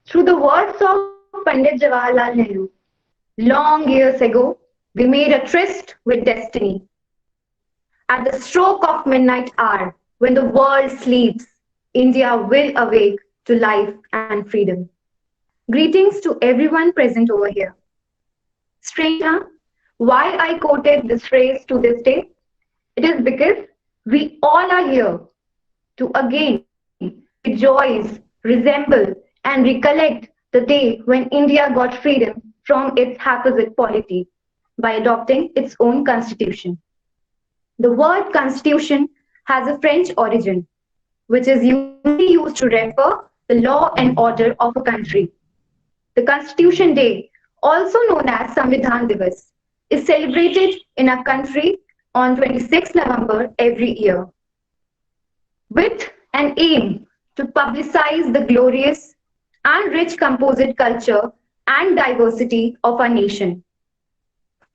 Through the words of Pandit Jawaharlal Nehru, long years ago, we made a tryst with destiny. At the stroke of midnight hour, when the world sleeps, India will awake to life and freedom. Greetings to everyone present over here. Strange, huh? Why I quoted this phrase to this day? It is because we all are here to again rejoice, resemble, and recollect the day when India got freedom from its haphazard polity by adopting its own constitution. The word constitution has a French origin, which is usually used to refer the law and order of a country. The Constitution Day, also known as Samvidhan Divas, is celebrated in our country on 26 November every year with an aim to publicize the glorious and rich composite culture and diversity of our nation.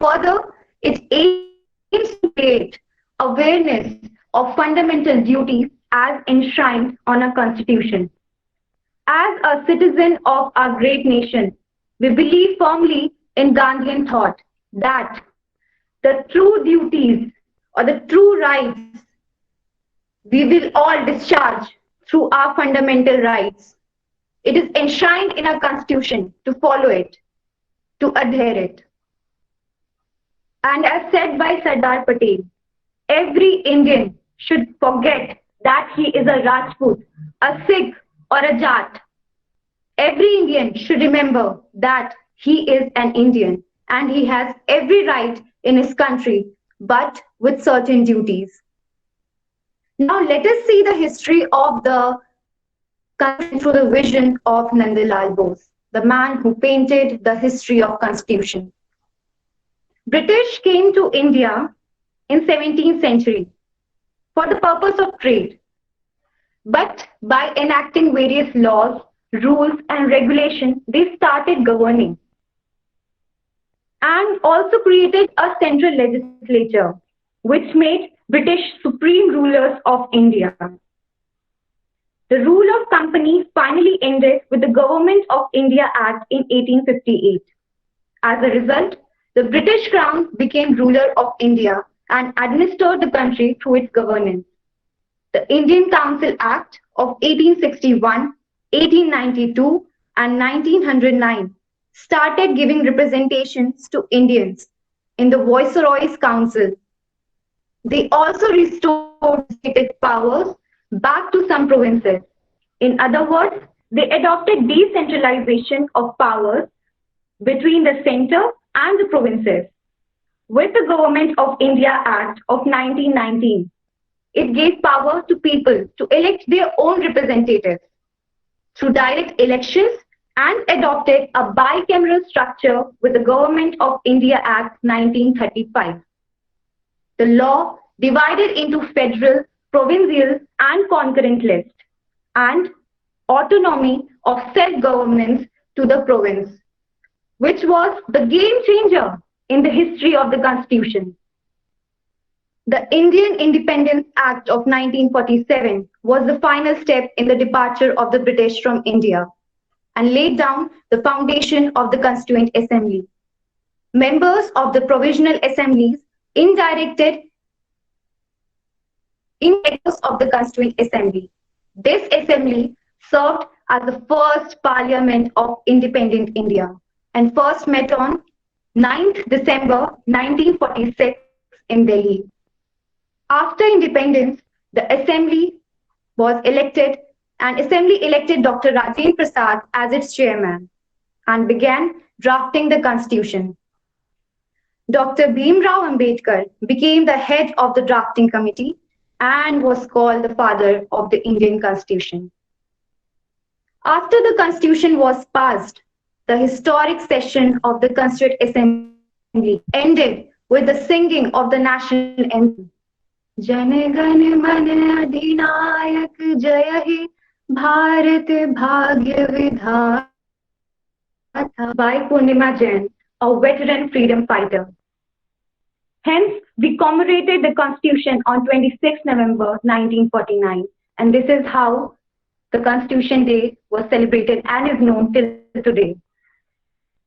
Further, it aims to create awareness of fundamental duties as enshrined on our Constitution. As a citizen of our great nation, we believe firmly in Gandhian thought that the true duties or the true rights we will all discharge through our fundamental rights. It is enshrined in our Constitution to follow it, to adhere it. And as said by Sardar Patel, every Indian should forget that he is a Rajput, a Sikh, or a Jat. Every Indian should remember that he is an Indian and he has every right in his country, but with certain duties. Now let us see the history of the Constitution through the vision of Nandalal Bose, the man who painted the history of Constitution. British came to India in 17th century for the purpose of trade, but by enacting various laws, rules and regulations, they started governing and also created a central legislature which made British supreme rulers of India. The rule of company finally ended with the Government of India Act in 1858. As a result, the British Crown became ruler of India and administered the country through its governance. The Indian Council Act of 1861, 1892 and 1909 started giving representations to Indians in the Viceroy's Council. They also restored stated powers back to some provinces. In other words, they adopted decentralization of powers between the center and the provinces. With the Government of India Act of 1919, it gave power to people to elect their own representatives through direct elections and adopted a bicameral structure with the Government of India Act 1935. The law divided into federal, provincial and concurrent list and autonomy of self-governance to the province, which was the game changer in the history of the Constitution. The Indian Independence Act of 1947 was the final step in the departure of the British from India and laid down the foundation of the Constituent Assembly. Members of the provisional assemblies indirected in echoes of the Constituent Assembly. This assembly served as the first parliament of independent India and first met on 9th December 1946 in Delhi. After independence, the assembly was elected and assembly elected Dr. Rajendra Prasad as its chairman and began drafting the constitution. Dr. Bhimrao Ambedkar became the head of the drafting committee and was called the father of the Indian Constitution. After the Constitution was passed, the historic session of the Constituent Assembly ended with the singing of the national anthem. Jan Gan Man Adhinayak Jaya He Bharat Bhagya Vidhata by Purnima Jain, a veteran freedom fighter. Hence, we commemorated the Constitution on 26 November 1949, and this is how the Constitution Day was celebrated and is known till today.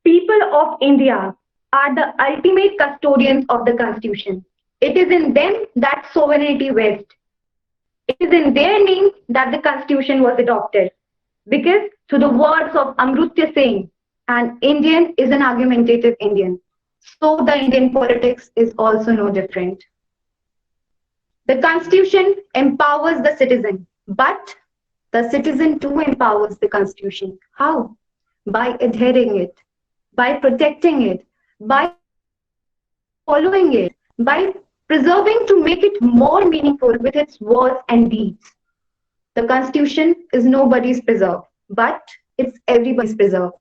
People of India are the ultimate custodians of the Constitution. It is in them that sovereignty rests. It is in their name that the Constitution was adopted. Because, to the words of Amrutya Singh, an Indian is an argumentative Indian. So the Indian politics is also no different. The Constitution empowers the citizen, but the citizen too empowers the Constitution. How? By adhering it, by protecting it, by following it, by preserving to make it more meaningful with its words and deeds. The Constitution is nobody's preserve, but it's everybody's preserve.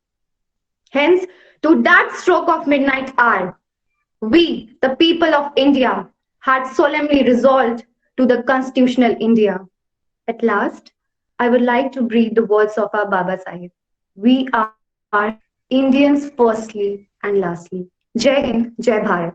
Hence, to that stroke of midnight hour, we, the people of India, had solemnly resolved to the constitutional India. At last, I would like to breathe the words of our Baba Sahib. We are Indians firstly and lastly. Jai Hind, Jai Bharat.